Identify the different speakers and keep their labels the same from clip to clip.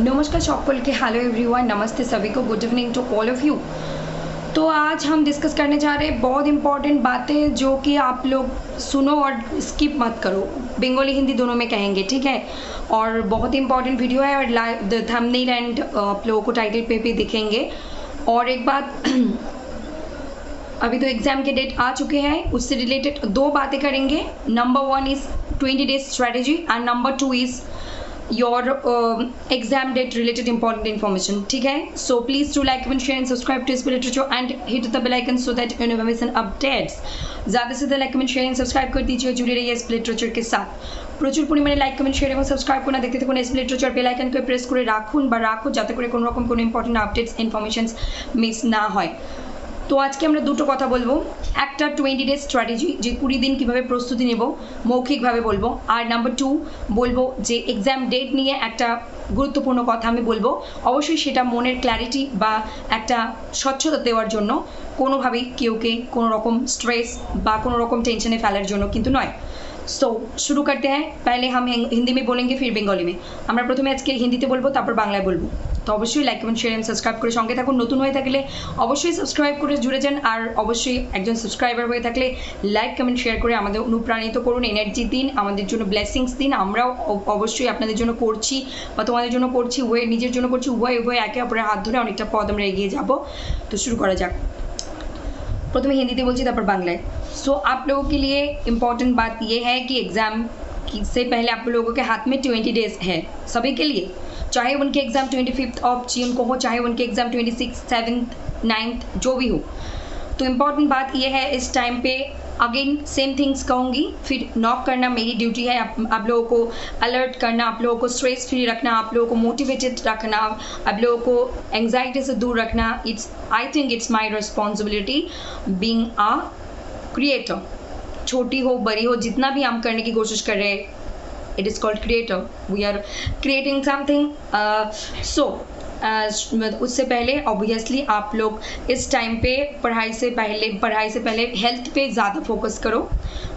Speaker 1: नमस्कार সকলকে, hello everyone, नमस्ते सभी को, good evening to all of you. तो आज हम डिस्कस करने जा रहे हैं बहुत इंपॉर्टेंट बातें जो कि आप लोग सुनो और स्किप मत करो। बंगाली हिंदी दोनों में कहेंगे, ठीक है। और बहुत इंपॉर्टेंट वीडियो है और लाइव थंबनेल एंड आप लोगों को टाइटल पे भी दिखेंगे। और एक बात अभी तो एग्ज़ाम के डेट आ चुके हैं, उससे रिलेटेड दो बातें करेंगे। Number 1 is 20 days strategy and number 2 is your exam date related important information, ठीक है। So please do like, comment, share and subscribe to Split Literature and hit the bell icon so that you never miss an updates। ज़्यादा से ज़्यादा like comment share and subscribe कर दीजिए, जुड़े रहिए split literature के साथ। প্রচুর পরিমাণে লাইক কমেন্ট শেয়ার এবং সাবস্ক্রাইব করে দেখতে থাকুন স্প্লিট লিটারেচার বেল আইকনকে প্রেস করে রাখুন যাতে করে কোনো রকম কোনো ইম্পর্টেন্ট আপডেটস ইনফরমেশনস মিস না হয়। তো আজকে আমরা দুটো কথা বলবো, একটা 20 ডেজ স্ট্র্যাটেজি, যে 20 দিন কীভাবে প্রস্তুতি নেব মৌখিকভাবে বলবো, আর নাম্বার 2 বলবো যে এক্সাম ডেট নিয়ে একটা গুরুত্বপূর্ণ কথা আমি বলবো। অবশ্যই সেটা মনের ক্ল্যারিটি বা একটা স্বচ্ছতা দেওয়ার জন্য, কোনোভাবেই কেউকে কোনো রকম স্ট্রেস বা কোনো রকম টেনশনে ফেলার জন্য কিন্তু নয়। सो शुरू करते हैं। पहले हम हिंदी में बोलेंगे, फिर बंगाली में। আমরা প্রথমে আজকে হিন্দিতে বলবো, তারপর বাংলায় বলবো। তো অবশ্যই like comment share and subscribe করে সঙ্গে থাকুন। নতুন হয়ে থাকলে অবশ্যই সাবস্ক্রাইব করে জুড়ে যান, আর অবশ্যই একজন সাবস্ক্রাইবার হয়ে থাকলে লাইক কমেন্ট শেয়ার করে আমাদের অনুপ্রাণিত করুন, এনার্জি দিন, আমাদের জন্য ব্লেসিংস দিন। আমরাও অবশ্যই আপনাদের জন্য করছি বা তোমাদের জন্য করছি, নিজের জন্য করছি, উভয় একে অপরের হাত ধরে অনেকটা পথ আমরা এগিয়ে যাব। তো শুরু করা যাক। प्रथम हिंदी बोलती तापर बांग्ला। सो आप लोगों के लिए इम्पॉर्टेंट बात यह है कि एग्ज़ाम से पहले आप लोगों के हाथ में 20 डेज़ है सभी के लिए, चाहे उनके एग्ज़ाम 25 जून को हो, चाहे उनके एग्ज़ाम 26, 7, 9 जो भी हो। तो इम्पॉर्टेंट बात यह है, इस टाइम पे अगेन सेम थिंग्स कहूँगी, फिर नॉक करना मेरी ड्यूटी है। आप लोगों को अलर्ट करना, आप लोगों को स्ट्रेस फ्री रखना, आप लोगों को मोटिवेटेड रखना, आप लोगों को एंग्जाइटी से दूर रखना। I think it's my responsibility being a creator. छोटी हो बड़ी हो, जितना भी हम करने की कोशिश कर रहे हैं, it is called creator. We are creating something. So उससे पहले ऑब्वियसली आप लोग इस टाइम पे पढ़ाई से पहले हेल्थ पे ज़्यादा फोकस करो।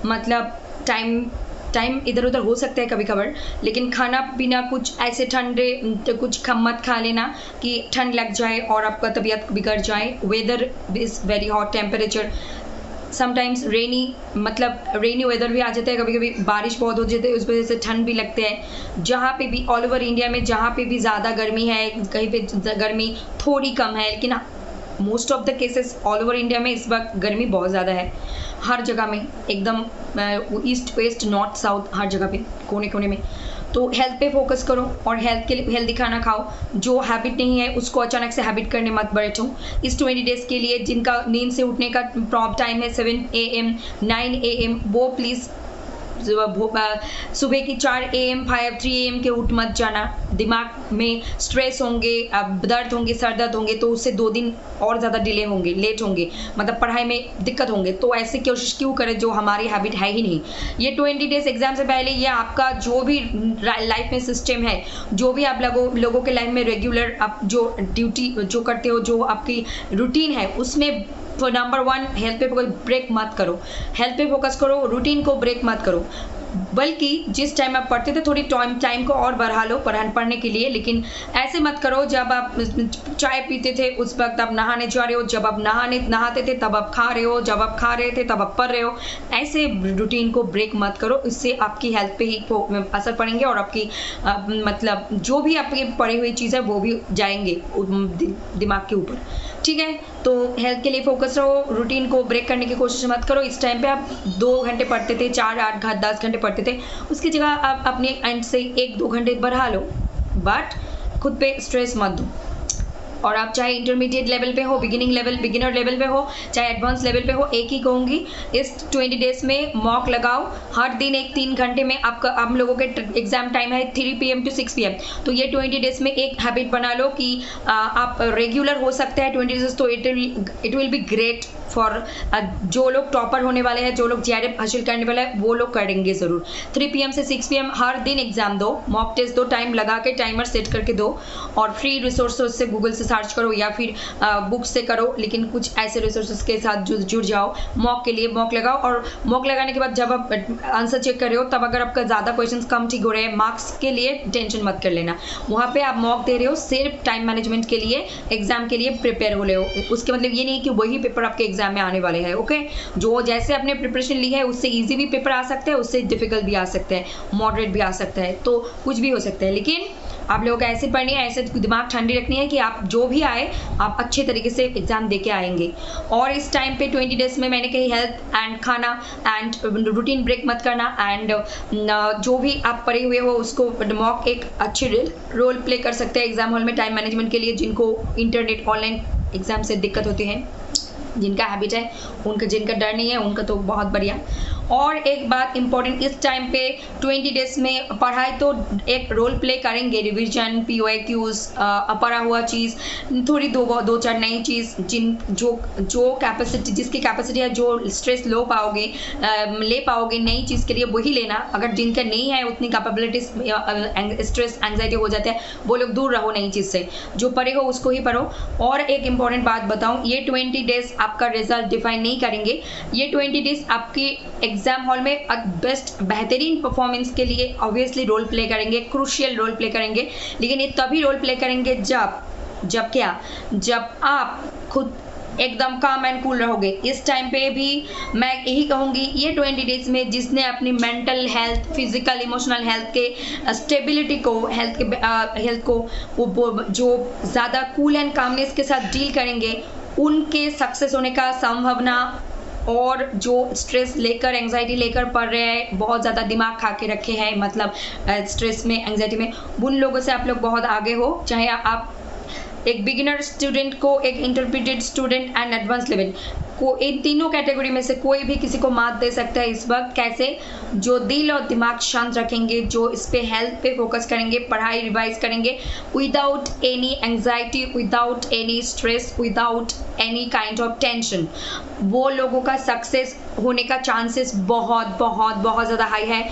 Speaker 1: मतलब टाइम इधर उधर हो सकता है कभी कभार, लेकिन खाना पीना कुछ ऐसे ठंडे कुछ मत खा लेना कि ठंड लग जाए और आपका तबीयत बिगड़ जाए। Weather is very hot, temperature sometimes rainy weather भी आ जाता है, कभी कभी बारिश बहुत हो जाती है, उस वजह से ठंड भी लगते हैं। जहाँ पे भी ऑल ओवर इंडिया में जहाँ पे भी ज़्यादा गर्मी है, कहीं पे गर्मी थोड़ी कम है, लेकिन most of the cases all over India में इस वक्त गर्मी बहुत ज़्यादा है। हर जगह में एकदम ईस्ट वेस्ट नॉर्थ साउथ हर जगह पे कोने कोने में। तो हेल्थ पे फोकस करो और हेल्थ के लिए हेल्दी खाना खाओ। जो हैबिट नहीं है उसको अचानक से हैबिट करने मत बैठो। इस 20 डेज़ के लिए जिनका नींद से उठने का प्रॉपर टाइम है 7 AM 9 AM, वो प्लीज़ सुबह की 4 AM 5 3 AM के उठ मत जाना। दिमाग में स्ट्रेस होंगे, दर्द होंगे, सर दर्द होंगे, तो उससे 2 दिन और ज़्यादा डिले होंगे, लेट होंगे, मतलब पढ़ाई में दिक्कत होंगे। तो ऐसे कोशिश क्यों करें जो हमारी हैबिट है ही नहीं। ये 20 डेज़ एग्ज़ाम से पहले ये आपका जो भी लाइफ में सिस्टम है, जो भी आप लोगों के लाइफ में रेगुलर आप जो ड्यूटी जो करते हो, जो आपकी रूटीन है, उसमें तो नंबर 1 हेल्थ पे ब्रेक मत करो। हेल्थ पे फोकस करो, रूटीन को ब्रेक मत करो। बल्कि जिस टाइम आप पढ़ते थे थोड़ी टाइम को और बढ़ा लो पढ़ने के लिए, लेकिन ऐसे मत करो जब आप चाय पीते थे उस वक्त आप नहाने जा रहे हो, जब आप नहाते थे तब आप खा रहे हो, जब आप खा रहे थे तब आप पढ़ रहे हो। ऐसे रूटीन को ब्रेक मत करो, इससे आपकी हेल्थ पे ही असर पड़ेंगे और आपकी मतलब जो भी आपकी पढ़ी हुई चीज़ है वो भी जाएंगे दिमाग के ऊपर, ठीक है। तो हेल्थ के लिए फोकस रहो, रूटीन को ब्रेक करने की कोशिश मत करो। इस टाइम पे आप 2 घंटे पढ़ते थे, 4 8 10 घंटे पढ़ते थे, उसकी जगह आप अपने एंड से 1-2 घंटे बढ़ा लो, बट खुद पे स्ट्रेस मत दो। और आप चाहे इंटरमीडिएट लेवल पे हो, बिगिनर लेवल पे हो, चाहे एडवांस लेवल पे हो, एक ही कहूँगी, इस 20 डेज़ में मॉक लगाओ। हर दिन 3 घंटे में हम लोगों के एग्ज़ाम टाइम है 3 PM to 6 PM। तो ये 20 डेज़ में एक हैबिट बना लो कि आप रेगुलर हो सकते हैं 20 डेज़, तो it will be great for जो लोग टॉपर होने वाले हैं, जो लोग जेआरएफ हासिल करने वाले हैं, वो लोग करेंगे ज़रूर। 3 PM से 6 PM हर दिन एग्जाम दो, मॉक टेस्ट दो, टाइम लगा के टाइमर सेट करके दो, और फ्री रिसोर्सेज से गूगल से सर्च करो या फिर बुक से करो, लेकिन कुछ ऐसे रिसोर्सेज के साथ जुड़ जाओ मॉक के लिए। मॉक लगाओ, और मॉक लगाने के बाद जब आप आंसर चेक कर रहे हो, तब अगर आपका ज़्यादा क्वेश्चन कम ठीक हो रहे हैं, मार्क्स के लिए टेंशन मत कर लेना। वहाँ पे आप मॉक दे रहे हो सिर्फ टाइम मैनेजमेंट के लिए, एग्जाम के लिए प्रिपेयर हो रहे हो। उसके मतलब ये नहीं कि वही पेपर आपके एग्जाम में आने वाले हैं। ओके, जो जैसे आपने प्रिपरेशन ली है, उससे ईजी भी पेपर आ सकता है, उससे डिफिकल्ट भी आ सकता है, मॉडरेट भी आ सकता है, तो कुछ भी हो सकता है। लेकिन आप लोगों को ऐसे पढ़नी है, ऐसे दिमाग ठंडी रखनी है कि आप जो भी आए, आप अच्छे तरीके से एग्जाम दे के आएंगे। और इस टाइम पे 20 डेज में मैंने कही हेल्थ एंड खाना एंड रूटीन ब्रेक मत करना, एंड जो भी आप पढ़े हुए हो उसको मॉक एक अच्छी रोल प्ले कर सकते हैं एग्जाम हॉल में टाइम मैनेजमेंट के लिए। जिनको इंटरनेट ऑनलाइन एग्जाम से दिक्कत होती है, जिनका हैबिट है, उनका जिनका डर नहीं है, उनका तो बहुत बढ़िया। और एक बात इंपॉर्टेंट, इस टाइम पे 20 डेज में पढ़ाई तो एक रोल प्ले करेंगे, रिवीजन, POIQs, पढ़ा हुआ चीज़, थोड़ी दो चार नई चीज़, जो कैपेसिटी, जिसकी कैपेसिटी है, जो स्ट्रेस ले पाओगे नई चीज़ के लिए, वही लेना। अगर जिनका नहीं है उतनी कैपेबिलिटीज, स्ट्रेस एंग्जाइटी हो जाता है, वो लोग दूर रहो नई चीज़ से। जो पढ़े हो उसको ही पढ़ो। और एक इंपॉर्टेंट बात बताऊँ, ये 20 डेज आपका रिजल्ट डिफाइन नहीं करेंगे। ये 20 डेज आपकी एग्जाम हॉल में बेस्ट बेहतरीन परफॉर्मेंस के लिए ऑब्वियसली रोल प्ले करेंगे, क्रूशियल रोल प्ले करेंगे। लेकिन ये तभी रोल प्ले करेंगे जब आप खुद एकदम काम एंड कूल रहोगे। इस टाइम पे भी मैं यही कहूँगी, ये 20 डेज में जिसने अपनी mental health, physical, emotional health के स्टेबिलिटी को, हेल्थ को जो ज़्यादा कूल एंड कामनेस के साथ डील करेंगे, उनके सक्सेस होने का संभावना। और जो स्ट्रेस लेकर, एंग्जाइटी लेकर पढ़ रहे हैं, बहुत ज़्यादा दिमाग खा के रखे हैं, मतलब स्ट्रेस में, एंग्जाइटी में, उन लोगों से आप लोग बहुत आगे हो। चाहे आप एक बिगिनर स्टूडेंट को, एक intermediate student and advance level को, इन तीनों कैटेगरी में से कोई भी किसी को मात दे सकता है इस वक्त। कैसे? जो दिल और दिमाग शांत रखेंगे, जो इस पे हेल्थ पे फोकस करेंगे, पढ़ाई रिवाइज करेंगे without any anxiety, without any stress, without any kind of tension, वो लोगों का सक्सेस होने का चांसेस बहुत बहुत बहुत ज़्यादा हाई है।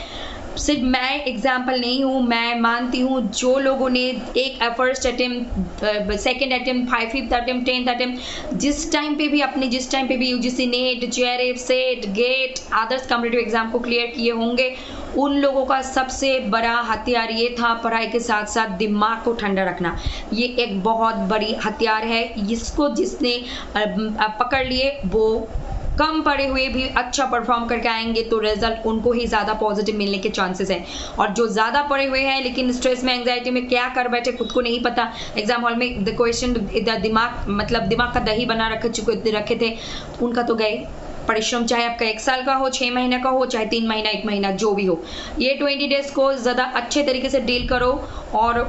Speaker 1: सिर्फ मैं एग्जाम्पल नहीं हूँ, मैं मानती हूँ जो लोगों ने एक first attempt, second attempt, 5th attempt, 10th attempt, जिस टाइम पे भी UGC NET, JRF, SET, GATE, others competitive exam को क्लियर किए होंगे, उन लोगों का सबसे बड़ा हथियार ये था पढ़ाई के साथ साथ दिमाग को ठंडा रखना। ये एक बहुत बड़ी हथियार है, इसको जिसने पकड़ लिए वो कम पढ़े हुए भी अच्छा परफॉर्म करके आएंगे, तो रिजल्ट उनको ही ज़्यादा पॉजिटिव मिलने के चांसेस हैं। और जो ज़्यादा पढ़े हुए हैं लेकिन स्ट्रेस में, एंग्जाइटी में क्या कर बैठे खुद को नहीं पता, एग्जाम हॉल में क्वेश्चन दिमाग का दही बना रखे थे, उनका तो गए परिश्रम। चाहे आपका 1 साल का हो, 6 महीने का हो, चाहे 3 महीना, 1 महीना, जो भी हो, ये 20 डेज को ज़्यादा अच्छे तरीके से डील करो। और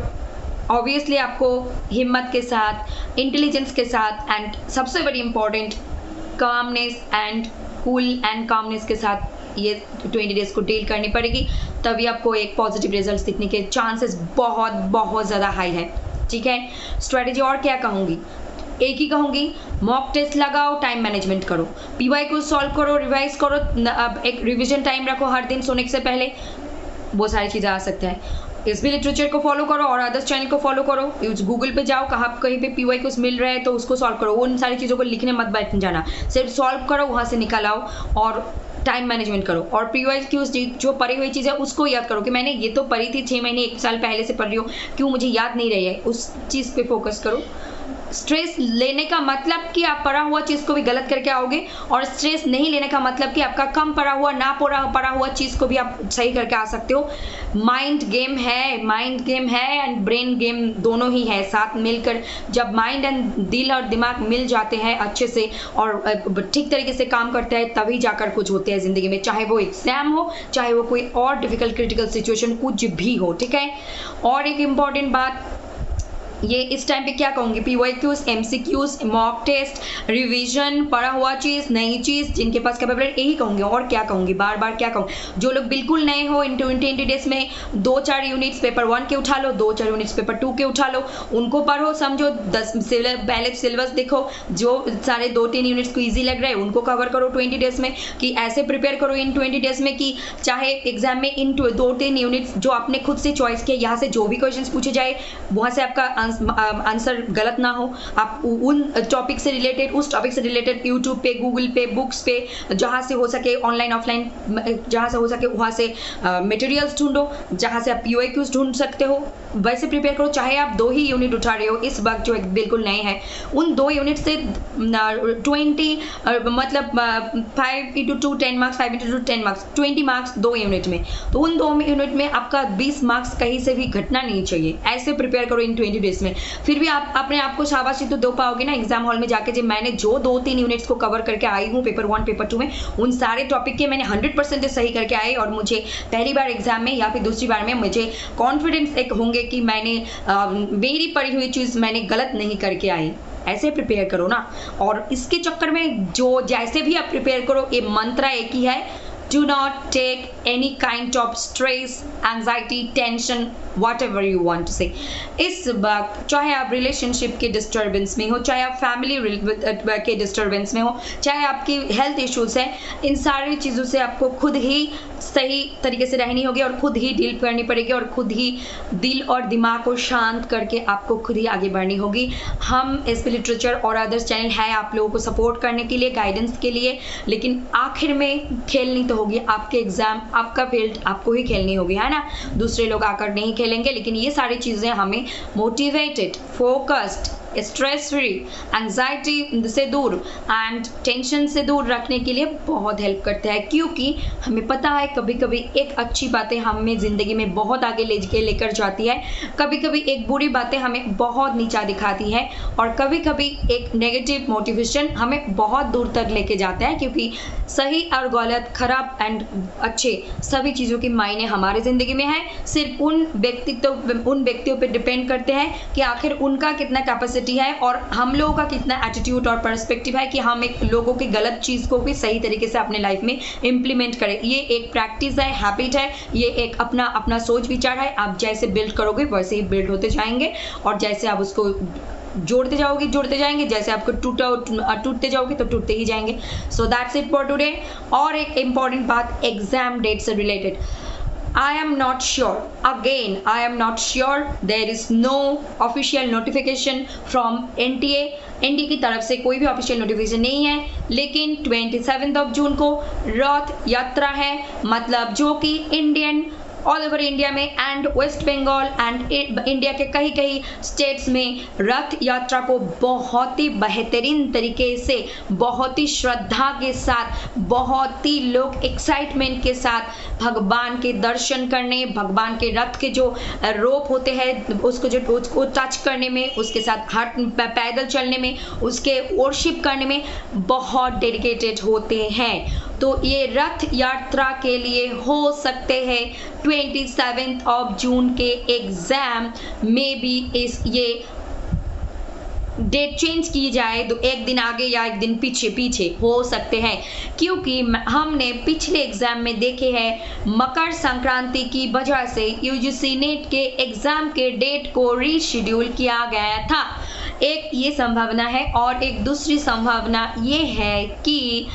Speaker 1: ऑब्वियसली आपको हिम्मत के साथ, इंटेलिजेंस के साथ, एंड सबसे बड़ी important calmness and cool and calmness के साथ ये 20 डेज को डील करनी पड़ेगी, तभी आपको एक पॉजिटिव रिजल्ट्स दिखने के चांसेस बहुत बहुत ज़्यादा हाई है। ठीक है, स्ट्रेटेजी और क्या कहूँगी, एक ही कहूँगी, मॉक टेस्ट लगाओ, टाइम मैनेजमेंट करो, PY को सॉल्व करो, रिवाइज करो, एक रिविजन टाइम रखो हर दिन सोने से पहले, वो सारी चीज़ें आ सकते हैं। SB लिटरेचर को फॉलो करो और अदर्स चैनल को फॉलो करो। गूगल पे जाओ, कहीं पे PY मिल रहा है तो उसको सॉल्व करो। उन सारी चीज़ों को लिखने मत बैठ जाना, सिर्फ सॉल्व करो, वहाँ से निकल आओ और टाइम मैनेजमेंट करो। और PYQs जो पढ़ी हुई चीज़ है उसको याद करो कि मैंने ये तो पढ़ी थी 6 महीने, 1 साल पहले से पढ़ रही हूँ, क्यों मुझे याद नहीं रही है, उस चीज़ पे फोकस करो। स्ट्रेस लेने का मतलब कि आप पढ़ा हुआ चीज़ को भी गलत करके आओगे, और स्ट्रेस नहीं लेने का मतलब कि आपका कम पढ़ा हुआ, ना पढ़ा हुआ चीज़ को भी आप सही करके आ सकते हो। माइंड गेम है एंड ब्रेन गेम दोनों ही है साथ मिलकर। जब माइंड एंड दिल और दिमाग मिल जाते हैं अच्छे से और ठीक तरीके से काम करते हैं, तभी जाकर कुछ होते हैं ज़िंदगी में, चाहे वो एग्जाम हो, चाहे वो कोई और डिफिकल्ट क्रिटिकल सिचुएशन कुछ भी हो। ठीक है, और एक इम्पॉर्टेंट बात, ये इस टाइम पे क्या कहूँगी, PYQs, MCQs, mock test, revision, पढ़ा हुआ चीज़, नई चीज़, जिनके पास कैपेबिलिटी, यही कहूँगी। और क्या कहूँगी, बार बार क्या कहूँ, जो लोग बिल्कुल नए हो इन 20 डेज में 2-4 यूनिट्स पेपर 1 के उठा लो, 2-4 यूनिट्स पेपर 2 के उठा लो, उनको पढ़ो, समझो, 10 पहले सिलेबस देखो, जो सारे 2-3 यूनिट्स को ईजी लग रहा है उनको कवर करो 20 डेज में, कि ऐसे प्रिपेयर करो इन 20 डेज में कि चाहे एग्जाम में इन 2-3 यूनिट्स जो आपने खुद से चॉइस किया, यहाँ से जो भी क्वेश्चन पूछे जाए वहाँ से आपका आंसर गलत ना हो। आप उन टॉपिक से रिलेटेड, उस टॉपिक से रिलेटेड यूट्यूब पे, गूगल पे, बुक्स पे, जहाँ से हो सके ऑनलाइन ऑफलाइन, जहाँ से हो सके वहाँ से मटेरियल्स ढूंढो, जहाँ से आप PYQs ढूंढ सकते हो, वैसे प्रिपेयर करो। चाहे आप 2 ही यूनिट उठा रहे हो इस वक्त जो बिल्कुल नए हैं, उन 2 यूनिट से 20 मतलब 5 × 2 10 मार्क्स, 5 × 2 10 मार्क्स, 20 मार्क्स 2 यूनिट में, तो उन 2 यूनिट में आपका 20 मार्क्स कहीं से भी घटना नहीं चाहिए। ऐसे प्रिपेयर करो इन 20 डेज में, फिर भी आप अपने आप को शाबाशी तो दे पाओगे ना एग्जाम हॉल में जाके, जब मैंने जो 2-3 यूनिट्स को कवर करके आई हूँ पेपर 1 पेपर 2 में, उन सारे टॉपिक के मैंने 100% सही करके आई, और मुझे पहली बार एग्जाम में या फिर दूसरी बार में मुझे कॉन्फिडेंस एक होंगे कि मैंने मेरी पढ़ी हुई चीज़ मैंने गलत नहीं करके आई। ऐसे प्रिपेयर करो ना। और इसके चक्कर में जो जैसे भी आप प्रिपेयर करो, ये मंत्र एक ही है, do not take any kind of stress, anxiety, tension, whatever you want to say। इस वक्त चाहे आप रिलेशनशिप के डिस्टर्बेंस में हो, चाहे आप फैमिली के डिस्टर्बेंस में हो, चाहे आपकी हेल्थ इश्यूज हैं, इन सारी चीज़ों से आपको खुद ही सही तरीके से रहनी होगी और खुद ही डील करनी पड़ेगी, और खुद ही दिल और दिमाग को शांत करके आपको खुद ही आगे बढ़नी होगी। हम SP लिटरेचर और अदर्स चैनल है आप लोगों को सपोर्ट करने के लिए, गाइडेंस के लिए, लेकिन आखिर में खेलनी तो होगी आपके एग्जाम, आपका फील्ड आपको ही खेलनी होगी, है ना। दूसरे लोग आकर नहीं खेलेंगे, लेकिन ये सारी चीज़ें हमें motivated, focused, stress free, anxiety से दूर एंड टेंशन से दूर रखने के लिए बहुत हेल्प करता है, क्योंकि हमें पता है कभी कभी एक अच्छी बातें हमें ज़िंदगी में बहुत आगे लेकर जाती है, कभी कभी एक बुरी बातें हमें बहुत नीचा दिखाती है, और कभी कभी एक नेगेटिव मोटिवेशन हमें बहुत दूर तक लेके जाता है, क्योंकि सही और गलत, खराब एंड अच्छे सभी चीज़ों की मायने हमारे ज़िंदगी में है। सिर्फ उन व्यक्तियों पर डिपेंड करते हैं कि आखिर उनका कितना कैपेसिटी है और हम लोगों का कितना एटीट्यूड और पर्सपेक्टिव है कि हम एक लोगों की गलत चीज़ को भी सही तरीके से अपने लाइफ में इम्प्लीमेंट करें। ये एक प्रैक्टिस है, हैबिट है, ये एक अपना सोच विचार है। आप जैसे बिल्ड करोगे वैसे ही बिल्ड होते जाएंगे, और जैसे आप उसको जोड़ते जाएंगे, जैसे आपको टूटते जाओगे तो टूटते ही जाएंगे। So that's it for today. और एक इम्पॉर्टेंट बात एग्जाम डेट से related, I am not sure. Again, I am not sure. There is no official notification from NTA. NTA की तरफ से कोई भी ऑफिशियल नोटिफिकेशन नहीं है, लेकिन 27 जून को रथ यात्रा है, मतलब जो कि ऑल ओवर इंडिया में and West Bengal and India के कई स्टेट्स में रथ यात्रा को बहुत ही बेहतरीन तरीके से, बहुत ही श्रद्धा के साथ, बहुत ही लोग एक्साइटमेंट के साथ भगवान के दर्शन करने, भगवान के रथ के जो रोप होते हैं उसको टच करने में, उसके साथ हाथ पैदल चलने में, उसके वर्शिप करने में बहुत डेडिकेटेड होते हैं। तो ये रथ यात्रा के लिए हो सकते हैं 27 जून के एग्जाम में भी ये डेट चेंज की जाए, तो एक दिन आगे या एक दिन पीछे हो सकते हैं, क्योंकि हमने पिछले एग्जाम में देखे हैं मकर संक्रांति की वजह से UGC नेट के एग्जाम के डेट को रीशेड्यूल किया गया था। एक ये संभावना है, और एक दूसरी संभावना ये है कि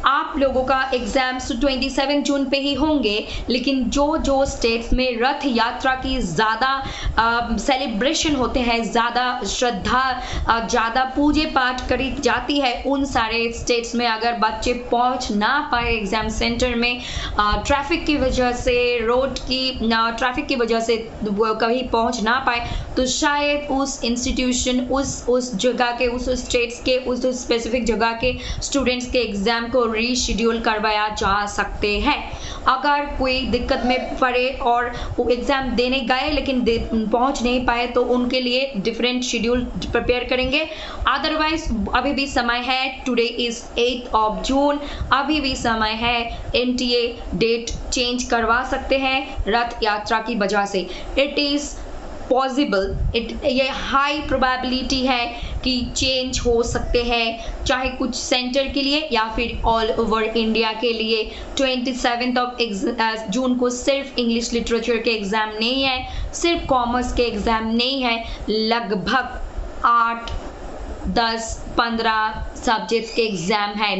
Speaker 1: आप लोगों का एग्जाम्स 27 जून पे ही होंगे, लेकिन जो स्टेट्स में रथ यात्रा की ज़्यादा सेलिब्रेशन होते हैं, ज़्यादा श्रद्धा, ज़्यादा पूजे पाठ करी जाती है, उन सारे स्टेट्स में अगर बच्चे पहुंच ना पाए एग्ज़ाम सेंटर में ट्रैफिक की वजह से, रोड की ट्रैफिक की वजह से कहीं पहुंच ना पाए, तो शायद उस इंस्टीट्यूशन, उस जगह के, उस स्टेट्स के, उस स्पेसिफिक जगह के स्टूडेंट्स के एग्ज़ाम को रीशेड्यूल करवाया जा सकते हैं। अगर कोई दिक्कत में पड़े और वो एग्ज़ाम देने गए लेकिन पहुंच नहीं पाए, तो उनके लिए डिफरेंट शेड्यूल प्रिपेयर करेंगे। अदरवाइज अभी भी समय है, टुडे इज़ 8 जून, अभी भी समय है, NTA डेट चेंज करवा सकते हैं रथ यात्रा की वजह से। इट इज़ पॉसिबल, ये हाई प्रोबेबिलिटी है कि चेंज हो सकते हैं, चाहे कुछ सेंटर के लिए या फिर ऑल ओवर इंडिया के लिए। 27 जून को सिर्फ इंग्लिश लिटरेचर के एग्ज़ाम नहीं है, सिर्फ कॉमर्स के एग्ज़ाम नहीं है, लगभग 8, 10, 15 सब्जेक्ट्स के एग्ज़ाम है।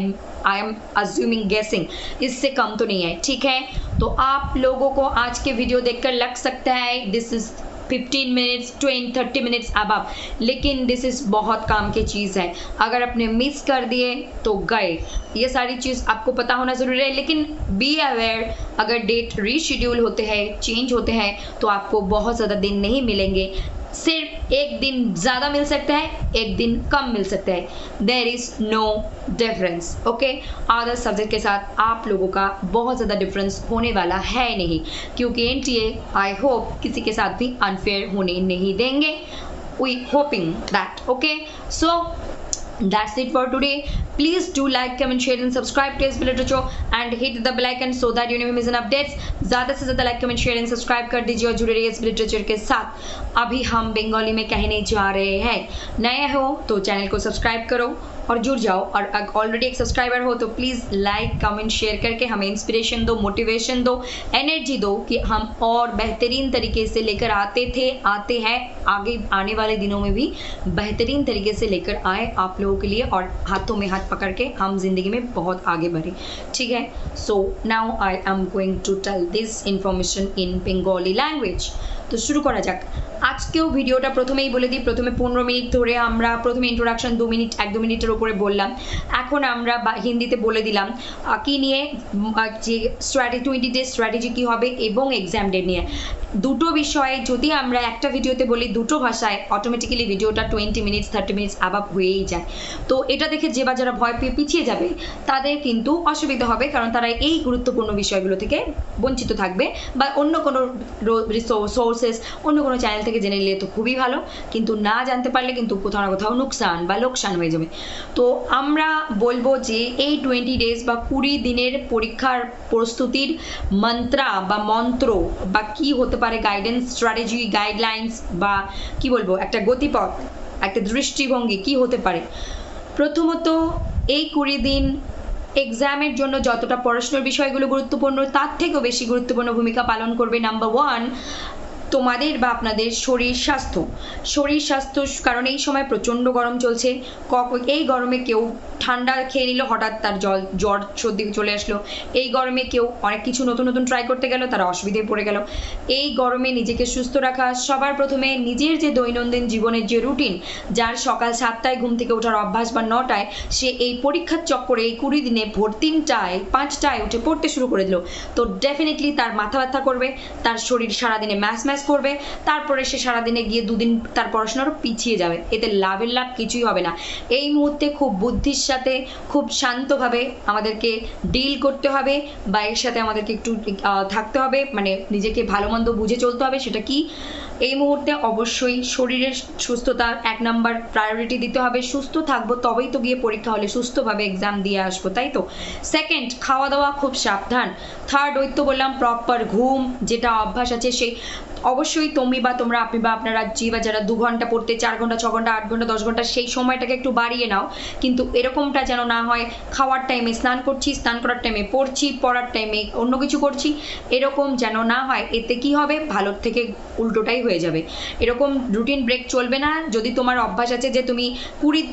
Speaker 1: आई एम अज्यूमिंग गेसिंग, इससे कम तो नहीं है, ठीक है। तो आप लोगों को आज के वीडियो देखकर लग सकता है this is 15 minutes 20-30 minutes above, लेकिन दिस इज़ बहुत काम की चीज़ है। अगर आपने मिस कर दिए तो गए, ये सारी चीज़ आपको पता होना ज़रूरी है। लेकिन बी अवेयर, अगर डेट रीशेड्यूल होते हैं, चेंज होते हैं, तो आपको बहुत ज़्यादा दिन नहीं मिलेंगे, सिर्फ एक दिन ज़्यादा मिल सकता है, एक दिन कम मिल सकता है। There is no difference, okay. Other subject के साथ आप लोगों का बहुत ज़्यादा डिफरेंस होने वाला है नहीं, क्योंकि एनटीए आई होप किसी के साथ भी अनफेयर होने नहीं देंगे। We hoping that, okay. So that's it for today. Please do like, comment, share and subscribe to SB Literature and hit the bell icon so that you never miss an updates. ज़्यादा से ज़्यादा like, comment, share and subscribe कर दीजिए और जुड़े रहिए SB Literature के साथ। अभी हम बंगाली में कहने जा रहे हैं, नए हो तो चैनल को सब्सक्राइब करो और जुड़ जाओ, और ऑलरेडी एक सब्सक्राइबर हो तो प्लीज़ लाइक, कमेंट, शेयर करके हमें इंस्पिरेशन दो, मोटिवेशन दो, एनर्जी दो कि हम और बेहतरीन तरीके से लेकर आते हैं, आगे आने वाले दिनों में भी बेहतरीन तरीके से लेकर आए आप लोगों के लिए, और हाथों में हाथ पकड़ के हम जिंदगी में बहुत आगे बढ़े, ठीक है। So now I am going to tell this information in Bengali language. तो शुरू करा যাক। আজকেও ভিডিওটা প্রথমেই বলে দিই, প্রথমে 15 মিনিট ধরে আমরা প্রথমে ইন্ট্রোডাকশন 2 মিনিট 1-2 মিনিটের উপরে বললাম। এখন আমরা হিন্দিতে বলে দিলাম কি নিয়ে, যে 20 ডেজ স্ট্র্যাটেজি কী হবে এবং এক্সাম ডেট নিয়ে। দুটো বিষয়ে যদি আমরা একটা ভিডিওতে বলি দুটো ভাষায়, অটোমেটিক্যালি ভিডিওটা 20 মিনিটস 30 মিনিটস আবাব হয়েই যায়। তো এটা দেখে যে বা যারা ভয় পেয়ে পিছিয়ে যাবে তাদের কিন্তু অসুবিধা হবে, কারণ তারা এই গুরুত্বপূর্ণ বিষয়গুলো থেকে বঞ্চিত থাকবে, বা অন্য কোনো সোর্সেস, অন্য কোনো চ্যানেল থেকে জেনে নিলে তো খুবই ভালো, কিন্তু না জানতে পারলে কিন্তু কোথাও না কোথাও নুকসান বা লোকসান হয়ে যাবে। তো আমরা বলবো যে এই 20 ডেজ বা 20 দিনের পরীক্ষার প্রস্তুতির মন্ত্র বা কি হতে পারে, গাইডেন্স, স্ট্র্যাটেজি, গাইডলাইন্স, বা কি বলবো, একটা গতিপথ, একটা দৃষ্টিভঙ্গি কি হতে পারে। প্রথমত এই 20 দিন এক্সামের জন্য যতটা পড়াশোনার বিষয়গুলো গুরুত্বপূর্ণ, তার থেকেও বেশি গুরুত্বপূর্ণ ভূমিকা পালন করবে নাম্বার 1 তোমাদের বা আপনাদের শরীর স্বাস্থ্য। কারণ এই সময় প্রচণ্ড গরম চলছে, এই গরমে কেউ ঠান্ডা খেয়ে নিল, হঠাৎ তার জ্বর সর্দি চলে আসলো। এই গরমে কেউ অনেক কিছু নতুন ট্রাই করতে গেল, তারা অসুবিধায় পড়ে গেল। এই গরমে নিজেকে সুস্থ রাখা, সবার প্রথমে নিজের যে দৈনন্দিন জীবনের যে রুটিন, যার সকাল 7টায় ঘুম থেকে ওঠার অভ্যাস বা 9টায়, সে এই পরীক্ষার চক্করে এই 20 দিনে ভোর 3টায় 5টায় উঠে পড়তে শুরু করে দিল, তো ডেফিনেটলি তার মাথা ব্যথা করবে, তার শরীর সারাদিনে ম্যাচ করবে, তারপরে সে সারাদিনে গিয়ে 2 দিন তার পড়াশোনারও পিছিয়ে যাবে, এতে লাভের লাভ কিছুই হবে না। এই মুহূর্তে খুব বুদ্ধির সাথে, খুব শান্তভাবে আমাদেরকে ডিল করতে হবে, বা এর সাথে আমাদেরকে একটু থাকতে হবে, মানে নিজেকে ভালো মন্দ বুঝে চলতে হবে। সেটা কি, এই মুহূর্তে অবশ্যই শরীরের সুস্থতার 1 নাম্বার প্রায়োরিটি দিতে হবে। সুস্থ থাকবো তবেই তো গিয়ে পরীক্ষা হলে সুস্থভাবে এক্সাম দিয়ে আসবো, তাই তো। সেকেন্ড, খাওয়া দাওয়া খুব সাবধান। থার্ড, ওই তো বললাম প্রপার ঘুম, যেটা অভ্যাস আছে সেই অবশ্যই তুমি বা তোমরা, আপনি বা আপনারা যারা 2 ঘন্টা পড়তে 4 ঘন্টা 6 ঘন্টা 8 ঘন্টা 10 ঘন্টা, সেই সময়টাকে একটু বাড়িয়ে নাও, কিন্তু এরকমটা যেন না হয় খাওয়ার টাইমে স্নান করছি, স্নান করার টাইমে পড়ছি, পড়ার টাইমে অন্য কিছু করছি, এরকম যেন না হয়। এতে কি হবে, ভালোর থেকে উল্টোটাই হয়ে যাবে। এরকম রুটিন ব্রেক চলবে না। যদি তোমার অভ্যাস আছে যে তুমি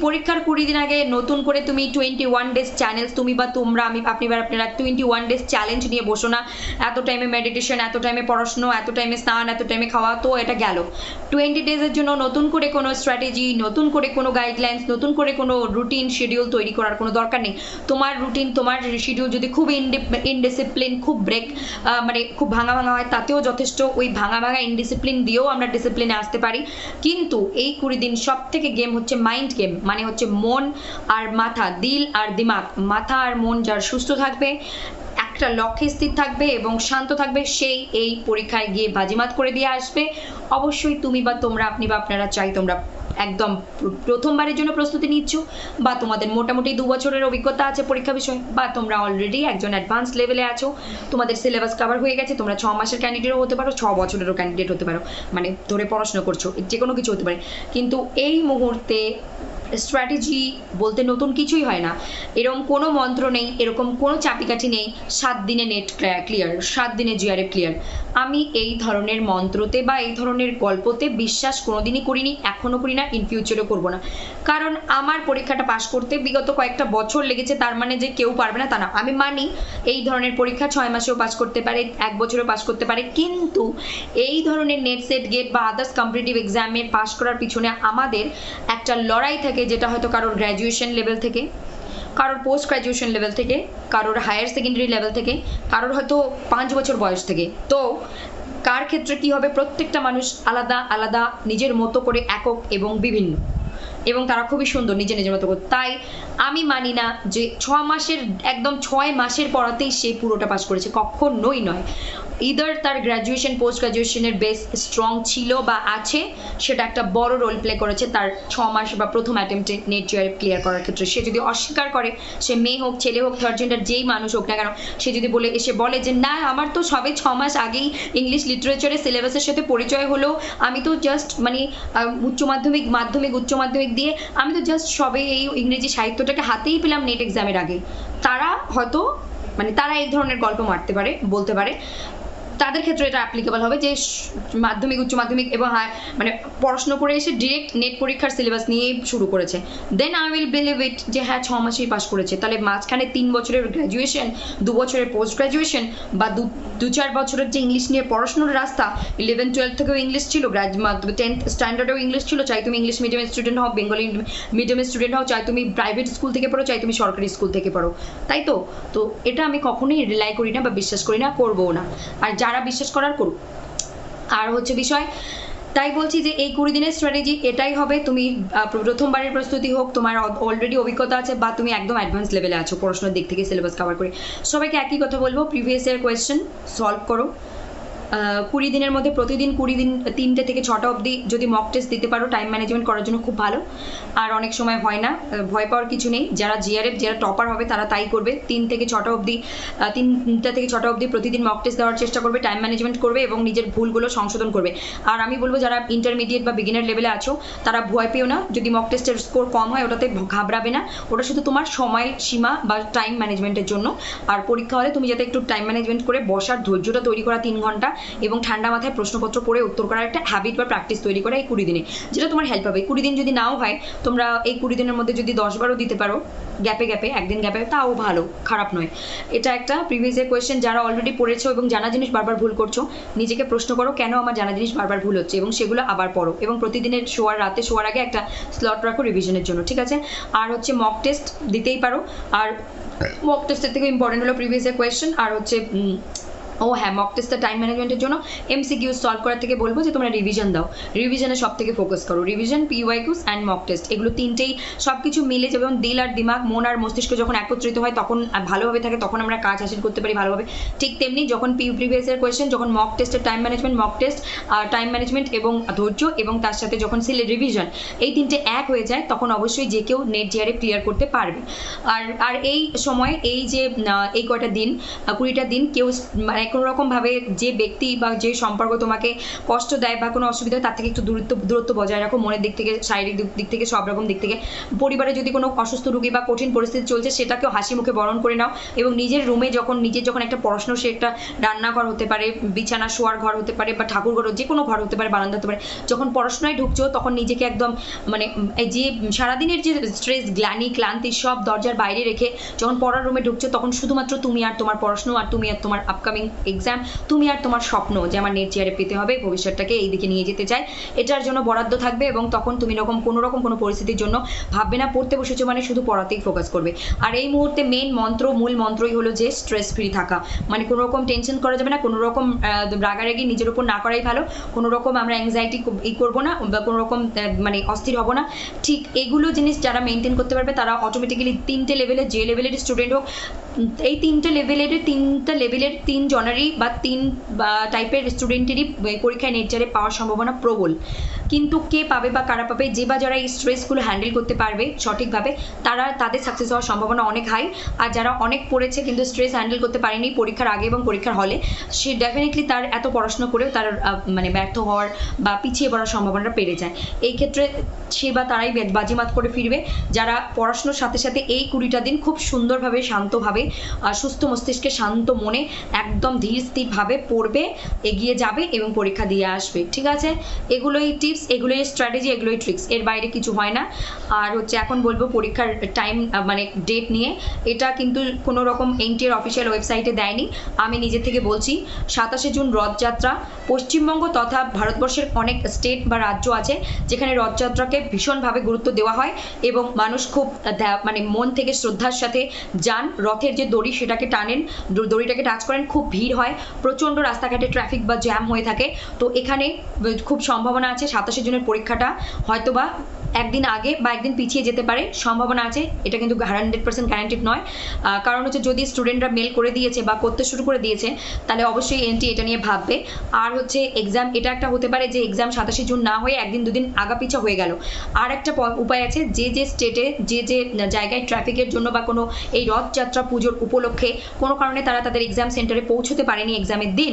Speaker 1: পরীক্ষার 20 দিন আগে নতুন করে তুমি 21 ডেজ চ্যালেঞ্জ, তুমি বা তোমরা, আপনি বা আপনারা 21 ডেজ চ্যালেঞ্জ নিয়ে বসো না, এত টাইমে মেডিটেশন, এত টাইমে পড়াশোনা, এত টাইমে স্নান, এত টাইমে খাওয়া, তো এটা গেল। 20 ডেজের জন্য নতুন করে কোনো স্ট্র্যাটেজি, নতুন করে কোনো গাইডলাইন্স, নতুন করে কোনো রুটিন শিডিউল তৈরি করার কোনো দরকার নেই। তোমার রুটিন, তোমার শিডিউল যদি খুব ইনডিসিপ্লিন, খুব ব্রেক, মানে খুব ভাঙা হয়, তাতেও যথেষ্ট। ওই ভাঙা ইনডিসিপ্লিন দিয়েও আমরা ডিসিপ্লিনে আসতে পারি, কিন্তু এই 20 দিন সব থেকে গেম হচ্ছে মাইন্ড গেম, মানে হচ্ছে মন আর মাথা, দিল আর দিমাগ। মাথা আর মন যার সুস্থ থাকবে, একটা লক্ষ্যে স্থির থাকবে এবং শান্ত থাকবে, সেই এই পরীক্ষায় গিয়ে বাজিমাত করে দিয়ে আসবে। অবশ্যই তুমি বা তোমরা, আপনি বা আপনারা চাই তোমরা একদম প্রথমবারের জন্য প্রস্তুতি নিচ্ছ, বা তোমাদের মোটামুটি 2 বছরের অভিজ্ঞতা আছে পরীক্ষা বিষয়ে, বা তোমরা অলরেডি একজন অ্যাডভান্স লেভেলে আছো, তোমাদের সিলেবাস কভার হয়ে গেছে, তোমরা 6 মাসের ক্যান্ডিডেটও হতে পারো, 6 বছরেরও ক্যান্ডিডেট হতে পারো, মানে ধরে পড়াশোনা করছো, যে কোনো কিছু হতে পারে। কিন্তু এই মুহূর্তে স্ট্র্যাটেজি বলতে নতুন কিছুই হয় না, এরকম কোনো মন্ত্র নেই, এরকম কোনো চাপিকাঠি নেই 7 দিনে নেট ক্লিয়ার, 7 দিনে জিআরএফ ক্লিয়ার। আমি এই ধরনের মন্ত্রতে বা এই ধরনের গল্পতে বিশ্বাস কোনোদিনই করিনি, এখনও করি না, ইন ফিউচারও করবো না। কারণ আমার পরীক্ষাটা পাশ করতে বিগত কয়েকটা বছর লেগেছে, তার মানে যে কেউ পারবে না তা না। আমি মানি এই ধরনের পরীক্ষা 6 মাসেও পাশ করতে পারে, 1 বছরেও পাশ করতে পারে, কিন্তু এই ধরনের নেট সেট গেট বা আদার্স কম্পিটিটিভ এক্সামের পাশ করার পিছনে আমাদের একটা লড়াই থাকে, যেটা হয়তো কারোর গ্র্যাজুয়েশন লেভেল থেকে, কারোর পোস্ট গ্র্যাজুয়েশন লেভেল থেকে, কারোর হায়ার সেকেন্ডারি লেভেল থেকে, কারোর হয়তো 5 বছর বয়স থেকে। তো কার ক্ষেত্রে কি হবে, প্রত্যেকটা মানুষ আলাদা আলাদা, নিজের মতো করে একক এবং বিভিন্ন, এবং তারা খুবই সুন্দর নিজের নিজের মতো করে। তাই আমি মানি না যে 6 মাসের, একদম 6 মাসের পড়াতেই সে পুরোটা পাস করেছে, কখনোই নয়। ইদার তার গ্র্যাজুয়েশন পোস্ট গ্র্যাজুয়েশনের বেস স্ট্রং ছিল বা আছে, সেটা একটা বড় রোল প্লে করেছে তার 6 মাস বা প্রথম অ্যাটেম্পটে নেট জিআরএফ ক্লিয়ার করার ক্ষেত্রে। সে যদি অস্বীকার করে, সে মেয়ে হোক ছেলে হোক থার্ড জেন্ডার যেই মানুষ হোক না কেন, সে যদি এসে বলে যে না আমার তো সবে 6 মাস আগেই ইংলিশ লিটারেচারের সিলেবাসের সাথে পরিচয় হলো, আমি তো জাস্ট মানে উচ্চ মাধ্যমিক উচ্চ মাধ্যমিক দিয়ে আমি তো জাস্ট সবে এই ইংরেজি সাহিত্যটাকে হাতেই পেলাম নেট এক্সামের আগে, তারা হয়তো মানে তারা এই ধরনের গল্প মারতে পারে, বলতে পারে। তাদের ক্ষেত্রে এটা অ্যাপ্লিকেবল হবে যে মাধ্যমিক উচ্চ মাধ্যমিক এবং মানে পড়াশোনা করে এসে ডিরেক্ট নেট পরীক্ষার সিলেবাস নিয়ে শুরু করেছে, then I will believe it যে হ্যাঁ 6 মাসেই পাস করেছে। তাহলে মাঝখানে 3 বছরের গ্র্যাজুয়েশন, 2 বছরের পোস্ট গ্র্যাজুয়েশন, বা 2-4 বছরের যে ইংলিশ নিয়ে পড়াশোনার রাস্তা, 11-12 থেকেও ইংলিশ ছিল, 10th স্ট্যান্ডার্ডেও ইংলিশ ছিল, চাই তুমি ইংলিশ মিডিয়ামের স্টুডেন্ট হও, বেঙ্গলি মিডিয়ামের স্টুডেন্ট হও, চাই তুমি প্রাইভেট স্কুল থেকে পড়ো, চাই তুমি সরকারি স্কুল থেকে পড়ো, তাই তো। তো এটা আমি কখনোই রিলাই করি না বা বিশ্বাস করি না, করবো না। আর যারা বিশ্বাস করার করুক। আর হচ্ছে বিষয়, তাই বলছি যে এই 20 দিনের স্ট্র্যাটেজি এটাই হবে। তুমি প্রথমবারের প্রস্তুতি হোক, তোমার অলরেডি অভিজ্ঞতা আছে, বা তুমি একদম অ্যাডভান্স লেভেলে আছো পড়াশোনার দিক থেকে সিলেবাস কভার করে, সবাইকে একই কথা বলবো, প্রিভিয়াস ইয়ার কোয়েশ্চেন সলভ করো। 20 দিনের মধ্যে প্রতিদিন 20 দিন 3টে থেকে 6টা অবধি যদি মক টেস্ট দিতে পারো, টাইম ম্যানেজমেন্ট করার জন্য খুব ভালো। আর অনেক সময় হয় না, ভয় পাওয়ার কিছু নেই, যারা জিআরএফ যারা টপার হবে তারা তাই করবে, 3 থেকে 6টা অবধি 3টা থেকে 6টা অবধি প্রতিদিন মক টেস্ট দেওয়ার চেষ্টা করবে, টাইম ম্যানেজমেন্ট করবে এবং নিজের ভুলগুলো সংশোধন করবে। আর আমি বলবো যারা ইন্টারমিডিয়েট বা বিগিনার লেভেলে আছো, তারা ভয় পেও না, যদি মক টেস্টের স্কোর কম হয় ওটাতে ঘাবড়াবে না, ওটা শুধু তোমার সময় সীমা বা টাইম ম্যানেজমেন্টের জন্য। আর পরীক্ষা হলে তুমি যাতে একটু টাইম ম্যানেজমেন্ট করে বসার ধৈর্যটা তৈরি করা 3 ঘন্টা, এবং ঠান্ডা মাথায় প্রশ্নপত্র পড়ে উত্তর করার একটা হ্যাবিট বা প্র্যাকটিস তৈরি করা এই 20 দিনে, যেটা তোমার হেল্প হবে। 20 দিন যদি নাও হয়, তোমরা এই 20 দিনের মধ্যে যদি 10বারও দিতে পারো, গ্যাপে গ্যাপে, একদিন গ্যাপে, তাও ভালো, খারাপ নয়। এটা একটা প্রিভিয়াস ইয়ার কোয়েশ্চেন, যারা অলরেডি পড়েছো এবং জানা জিনিস বারবার ভুল করছো, নিজেকে প্রশ্ন করো কেন আমার জানা জিনিস বারবার ভুল হচ্ছে, এবং সেগুলো আবার পড়ো, এবং প্রতিদিনের রাতে শোয়ার আগে একটা স্লট রাখো রিভিশনের জন্য, ঠিক আছে? আর হচ্ছে মক টেস্ট দিতেই পারো। আর মক টেস্টের থেকে ইম্পর্টেন্ট হলো প্রিভিয়াস ইয়ার কোয়েশ্চেন, আর হচ্ছে ও হ্যাঁ, মক টেস্টের টাইম ম্যানেজমেন্টের জন্য এমসিকিউ সলভ করার থেকে বলবো যে তোমরা রিভিশন দাও, রিভিশনে সব থেকে ফোকাস করো, রিভিশন, পিওয়াইকিউস অ্যান্ড মক টেস্ট, এগুলো তিনটেই সব কিছু মিলে যেমন দিল আর দিমাগ, মন আর মস্তিষ্ক যখন একত্রিত হয় তখন ভালোভাবে থাকে, তখন আমরা কাজ হাসিল করতে পারি ভালোভাবে। ঠিক তেমনি যখন প্রিভিয়াস ইয়ার কোয়েশ্চেন, যখন মক টেস্টের টাইম ম্যানেজমেন্ট, মক টেস্ট আর টাইম ম্যানেজমেন্ট এবং ধৈর্য, এবং তার সাথে যখন রিভিশন, এই তিনটে এক হয়ে যায়, তখন অবশ্যই যে কেউ নেট জিআরএফ ক্লিয়ার করতে পারবে। আর এই সময় এই যে এই কয়টা দিন, 20টা দিন, কেউ মানে কোনো রকমভাবে যে ব্যক্তি বা যে সম্পর্ক তোমাকে কষ্ট দেয় বা কোনো অসুবিধা হয়, তার থেকে একটু দূরত্ব বজায় রাখো, মনের দিক থেকে, শারীরিক দিক থেকে, সব রকম দিক থেকে। পরিবারে যদি কোনো অসুস্থ রোগী বা কঠিন পরিস্থিতি চলছে, সেটাকেও হাসি মুখে বরণ করে নাও, এবং নিজের রুমে নিজের যখন একটা পড়াশোনা, সে একটা রান্নাঘর হতে পারে, বিছানা শোয়ার ঘর হতে পারে, বা ঠাকুর ঘর, যে কোনো ঘর হতে পারে, বারান্দা হতে পারে, যখন পড়াশোনায় ঢুকছো তখন নিজেকে একদম মানে যে সারাদিনের যে স্ট্রেস, গ্লানি, ক্লান্তি সব দরজার বাইরে রেখে যখন পড়ার রুমে ঢুকছো, তখন শুধুমাত্র তুমি আর তোমার পড়াশোনা, আর তুমি আর তোমার আপকামিং এক্সাম, তুমি আর তোমার স্বপ্ন যে আমার নেট জিআরএফ পেতে হবে, ভবিষ্যৎটাকে এই দিকে নিয়ে যেতে চাই, এটার জন্য বরাদ্দ থাকবে। এবং তখন তুমি কোনো রকম কোনো পরিস্থিতির জন্য ভাববে না, পড়তে বসেছো মানে শুধু পড়াতেই ফোকাস করবে। আর এই মুহূর্তে মেন মন্ত্র, মূল মন্ত্রই হলো যে স্ট্রেস ফ্রি থাকা, মানে কোনো রকম টেনশন করা যাবে না, কোনো রকম রাগারাগি নিজের উপর না করাই ভালো, কোনো রকম আমরা অ্যাংজাইটি করবো না, বা কোনো রকম মানে অস্থির হবো না। ঠিক এগুলো জিনিস যারা মেনটেন করতে পারবে, তারা অটোমেটিক্যালি 3টে লেভেলে, যে লেভেলের স্টুডেন্ট হোক, এই 3টে লেভেলের 3 জনারই বা 3 টাইপের স্টুডেন্টেরই পরীক্ষায় নেট জিআরএফ পাওয়ার সম্ভাবনা প্রবল। কিন্তু কে পাবে বা কারা পাবে, যে বা যারা এই স্ট্রেসগুলো হ্যান্ডেল করতে পারবে সঠিকভাবে তাদের সাকসেস হওয়ার সম্ভাবনা অনেক হাই। আর যারা অনেক পড়েছে কিন্তু স্ট্রেস হ্যান্ডেল করতে পারেনি পরীক্ষার আগে এবং পরীক্ষার হলে, সে ডেফিনেটলি তার এত পড়াশোনা করেও তার মানে ব্যর্থ হওয়ার বা পিছিয়ে পড়ার সম্ভাবনাটা বেড়ে যায়। এই ক্ষেত্রে সে বা তারাই বাজিমাত করে ফিরবে যারা পড়াশোনার সাথে সাথে এই 20টা দিন খুব সুন্দরভাবে শান্তভাবে সুস্থ মস্তিষ্কে শান্ত মনে একদম ধীর স্থিরভাবে পড়বে, এগিয়ে যাবে এবং পরীক্ষা দিয়ে আসবে। ঠিক আছে, এগুলোই টিপস, এগুলোই স্ট্র্যাটেজি, এগুলোই ট্রিক্স, এর বাইরে কিছু হয় না। আর হচ্ছে এখন বলবো পরীক্ষার টাইম মানে ডেট নিয়ে, এটা কিন্তু কোনো রকম এনটিএর অফিসিয়াল ওয়েবসাইটে দেয়নি, আমি নিজে থেকে বলছি। 27শে জুন রথযাত্রা। পশ্চিমবঙ্গ তথা ভারতবর্ষের অনেক স্টেট বা রাজ্য আছে যেখানে রথযাত্রাকে ভীষণভাবে গুরুত্ব দেওয়া হয় এবং মানুষ খুব মানে মন থেকে শ্রদ্ধার সাথে যান, রথের যে দড়ি সেটাকে টানেন, দড়িটাকে টাচ করেন, খুব ভিড় হয়, প্রচণ্ড রাস্তাঘাটে ট্রাফিক বা জ্যাম হয়ে থাকে। তো এখানে খুব সম্ভাবনা আছে 27শে জুনের পরীক্ষাটা হয়তোবা একদিন আগে বা একদিন পিছিয়ে যেতে পারে, সম্ভাবনা আছে। এটা কিন্তু 100% গ্যারান্টিড নয়, কারণ হচ্ছে যদি স্টুডেন্টরা মেল করে দিয়েছে বা করতে শুরু করে দিয়েছে তাহলে অবশ্যই এনটি এটা নিয়ে ভাববে। আর হচ্ছে এক্সাম, এটা একটা হতে পারে যে এক্সাম 27শে জুন না হয়ে একদিন দুদিন আগাপিছা হয়ে গেল। আর একটা উপায় আছে, যে যে স্টেটে যে যে জায়গায় ট্রাফিকের জন্য বা কোনো এই রথযাত্রা পুজোর উপলক্ষে কোনো কারণে তারা তাদের এক্সাম সেন্টারে পৌঁছতে পারেনি এক্সামের দিন,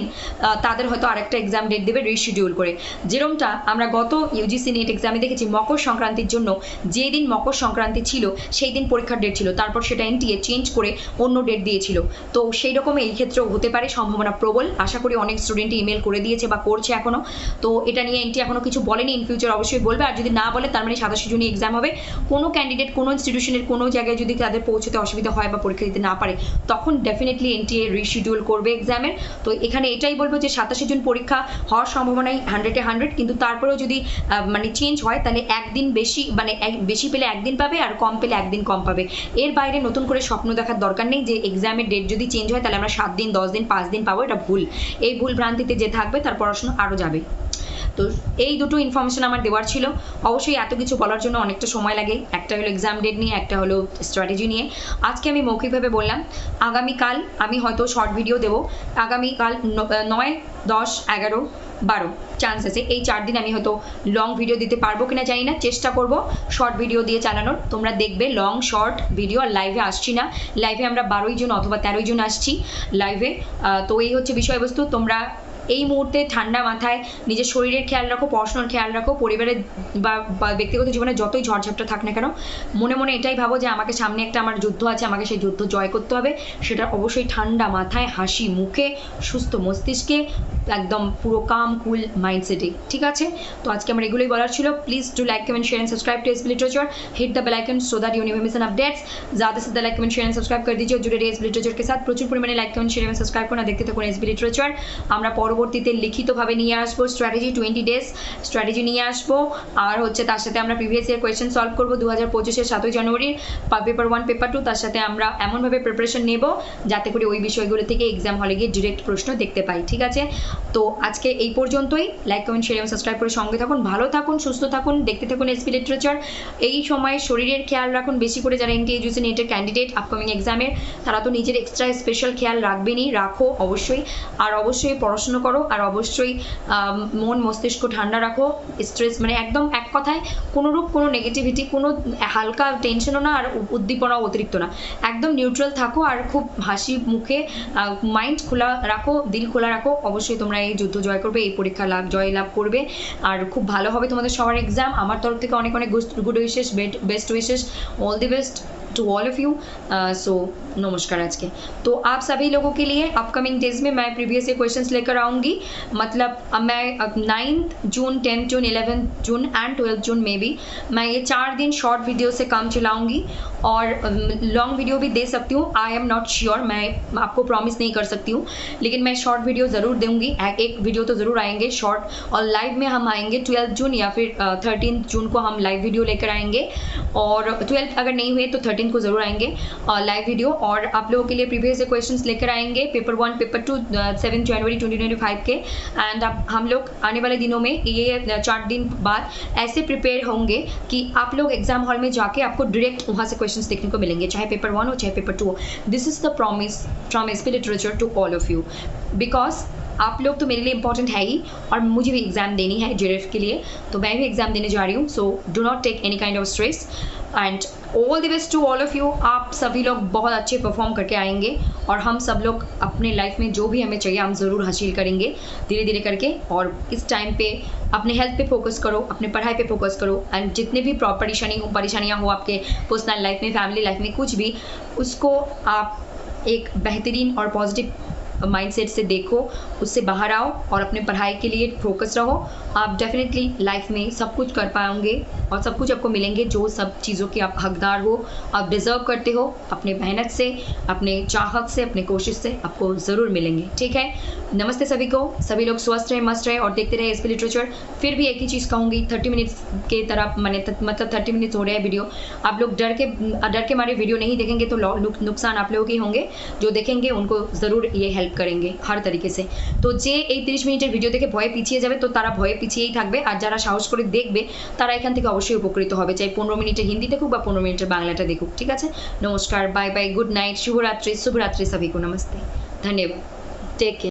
Speaker 1: তাদের হয়তো আরেকটা এক্সাম ডেট দেবে রিশিডিউল করে। যেরকমটা আমরা গত ইউজিসি নেট এক্সামে দেখেছি, মকর সংক্রান্তির জন্য যেদিন মকর সংক্রান্তি ছিল সেই দিন পরীক্ষার ডেট ছিল, তারপর সেটা এনটিএ চেঞ্জ করে অন্য ডেট দিয়েছিল। তো সেই রকম এই ক্ষেত্রেও হতে পারে, সম্ভাবনা প্রবল। আশা করি অনেক স্টুডেন্টই ইমেল করে দিয়েছে বা করছে এখনও। তো এটা নিয়ে এনটি এখনও কিছু বলেনি, ইন ফিউচার অবশ্যই বলবে। আর যদি না বলে তার মানে 27শে জুনই এক্সাম হবে। কোনো ক্যান্ডিডেট কোনো ইনস্টিটিউশনের কোনো জায়গায় যদি তাদের পৌঁছতে অসুবিধা হয় বা পরীক্ষা দিতে না পারে, তখন ডেফিনেটলি এনটিএ রিশিডিউল করবে এক্সামের। তো এখানে এটাই বলবো যে 27শে জুন পরীক্ষা হওয়ার সম্ভাবনাই 100-এ 100, কিন্তু তারপরেও যদি মানে চেঞ্জ হয় তাহলে একদিন বেশি, মানে বেশি পেলে একদিন পাবে আর কম পেলে একদিন কম পাবে। এর বাইরে নতুন করে স্বপ্ন দেখার দরকার নেই যে এক্সামের ডেট যদি চেঞ্জ হয় তাহলে আমরা 7 দিন 10 দিন 5 দিন পাবো, এটা ভুল। এই ভুল ভ্রান্তিতে যে থাকবে তার পড়াশোনা আরও যাবে। তো এই দুটো ইনফরমেশন আমার দেওয়ার ছিল। অবশ্যই এত কিছু বলার জন্য অনেকটা সময় লাগে, একটা হলো এক্সাম ডেট নিয়ে, একটা হলো স্ট্র্যাটেজি নিয়ে। আজকে আমি মৌখিকভাবে বললাম, আগামীকাল আমি হয়তো শর্ট ভিডিও দেবো। আগামীকাল 9, 10, 11, 12 চান্স আছে, এই 4 দিন আমি হয়তো লং ভিডিও দিতে পারবো কিনা জানি না, চেষ্টা করব শর্ট ভিডিও দিয়ে চালানোর। তোমরা দেখবে লং শর্ট ভিডিও। আর লাইভে আসছি না, লাইভে আমরা 12ই জুন অথবা 13ই জুন আসছি লাইভে। তো এই হচ্ছে বিষয়বস্তু। তোমরা এই মুহূর্তে ঠান্ডা মাথায় নিজের শরীরের খেয়াল রাখো, পড়াশোনার খেয়াল রাখো, পরিবারের বা ব্যক্তিগত জীবনে যতই ঝড়ঝাপটা থাক না কেন, মনে মনে এটাই ভাবো যে আমাকে সামনে একটা আমার যুদ্ধ আছে, আমাকে সেই যুদ্ধ জয় করতে হবে। সেটা অবশ্যই ঠান্ডা মাথায়, হাসি মুখে, সুস্থ মস্তিষ্কে, একদম পুরো কাম কুল মাইন্ডসেটে। ঠিক আছে, তো আজকে আমার এগুলোই বলার ছিল। Please do like comment share and subscribe to SB literature, hit the bell icon so that you never miss an updates. ज़्यादा से ज़्यादा like comment share and subscribe कर दीजिए, जुड़े रहिए एसबी लिटरेचर के साथ। प्रचुर परिमाणे like comment share and subscribe करना, देखते থাকুন एसबी लिटरेचर। আমরা পরবর্তীতে লিখিতভাবে নিয়ে আসবো স্ট্র্যাটেজি 20 ডেজ স্ট্র্যাটেজি নিয়ে আসবো। আর হচ্ছে তার সাথে আমরা প্রিভিয়াস ইয়ার কোয়েশ্চেন সলভ করবো 2025-এর 7ই জানুয়ারির পেপার 1 পেপার 2। তার সাথে আমরা এমনভাবে প্রিপারেশন নেব যাতে করে ওই বিষয়গুলো থেকে এক্সাম হলে গিয়ে ডিরেক্ট প্রশ্ন দেখতে পাই। ঠিক আছে, তো আজকে এই পর্যন্তই। লাইক কমেন্ট শেয়ার এবং সাবস্ক্রাইব করে সঙ্গে থাকুন, ভালো থাকুন, সুস্থ থাকুন, দেখতে থাকুন এসবি লিটারেচার। এই সময় শরীরের খেয়াল রাখুন বেশি করে, যারা এনটিএ ইউজি নেটের ক্যান্ডিডেট আপকামিং এক্সামের, তারা তো নিজের এক্সট্রা স্পেশাল খেয়াল রাখবেনই, রাখো অবশ্যই। আর অবশ্যই পড়াশোনা করো, আর অবশ্যই মন মস্তিষ্ক ঠান্ডা রাখো। স্ট্রেস মানে একদম এক কথায় কোনোরূপ কোনো নেগেটিভিটি, কোনো হালকা টেনশনও না আর উদ্দীপনাও অতিরিক্ত না, একদম নিউট্রাল থাকো আর খুব হাসি মুখে মাইন্ড খোলা রাখো, দিল খোলা রাখো। অবশ্যই তোমরা এই যুদ্ধ জয় করবে, এই পরীক্ষা জয় লাভ করবে, আর খুব ভালো হবে তোমাদের সবার এক্সাম। আমার তরফ থেকে অনেক অনেক good wishes, best wishes, all the best to all of you. So नमस्कार। आज के तो आप सभी लोगों के लिए अपकमिंग डेज में मैं प्रीवियस ईयर क्वेश्चंस लेकर आऊँगी। मतलब मैं 9th June, 10th June, 11th June and 12th जून में भी मैं ये 4 दिन शॉर्ट वीडियो से काम चलाऊँगी और लॉन्ग वीडियो भी दे सकती हूँ। आई एम नॉट श्योर, मैं आपको प्रॉमिस नहीं कर सकती हूँ, लेकिन मैं शॉर्ट वीडियो ज़रूर दूँगी। एक वीडियो तो ज़रूर आएंगे शॉर्ट, और लाइव में हम आएंगे 12th जून या फिर 13th जून को हम लाइव वीडियो लेकर आएंगे, और 12th अगर नहीं हुए तो 13th को ज़रूर आएंगे लाइव वीडियो। और आप लोगों के लिए प्रीवियस क्वेश्चंस लेकर आएंगे पेपर 1 पेपर 2 7 जनवरी 2025 के। एंड अब हम लोग आने वाले दिनों में ये 4 दिन बाद ऐसे प्रिपेयर होंगे कि आप लोग एग्जाम हॉल में जाके आपको डायरेक्ट वहाँ से क्वेश्चंस देखने को मिलेंगे, चाहे पेपर 1 हो चाहे पेपर 2 हो। This is the promise from SB literature to all of you, because आप लोग तो मेरे लिए इंपॉर्टेंट है ही, और मुझे भी एग्ज़ाम देनी है JRF के लिए, तो मैं भी एग्ज़ाम देने जा रही हूँ. So do not take any kind of stress and all the best to all of you. आप सभी लोग बहुत अच्छे परफॉर्म करके आएंगे, और हम सब लोग अपने लाइफ में जो भी हमें चाहिए हम ज़रूर हासिल करेंगे धीरे धीरे करके. और इस टाइम पे अपने हेल्थ पे फोकस करो, अपने पढ़ाई पे फोकस करो, एंड जितने भी परेशानियाँ हो आपके पर्सनल लाइफ में, फैमिली लाइफ में, कुछ भी, उसको आप एक बेहतरीन और पॉजिटिव माइंडसेट से देखो, उससे बाहर आओ और अपने पढ़ाई के लिए फोकस रहो. आप डेफिनेटली लाइफ में सब कुछ कर पाओगे और सब कुछ आपको मिलेंगे, जो सब चीज़ों के आप हकदार हो, आप डिज़र्व करते हो. अपने मेहनत से, अपने चाहत से, अपने कोशिश से आपको ज़रूर मिलेंगे. ठीक है. नमस्ते सभी को. सभी लोग स्वस्थ रहे, मस्त रहे और देखते रहे एसपी लिटरेचर. फिर भी एक ही चीज़ कहूँगी, 30 मिनट्स के तरह मतलब 30 मिनट्स हो रहे हैं वीडियो. आप लोग डर के मारे वीडियो नहीं देखेंगे तो नुकसान आप लोगों के होंगे. जो देखेंगे उनको ज़रूर ये हेल्प करेंगे हर तरीके से. तो যে এই 30 মিনিটের ভিডিও দেখে ভয়ে পিছিয়ে যাবে, তো তারা ভয়ে পিছিয়েই থাকবে, আর যারা সাহস করে দেখবে তারা এখান থেকে অবশ্যই উপকৃত হবে, চাই 15 মিনিটের হিন্দি দেখুক বা 15 মিনিটের বাংলাটা দেখুক. ঠিক আছে. নমস্কার, বাই বাই, গুড নাইট, শুভরাত্রি, শুভরাত্রি সभी को. नमस्ते, धन्यवाद, टेक केयर.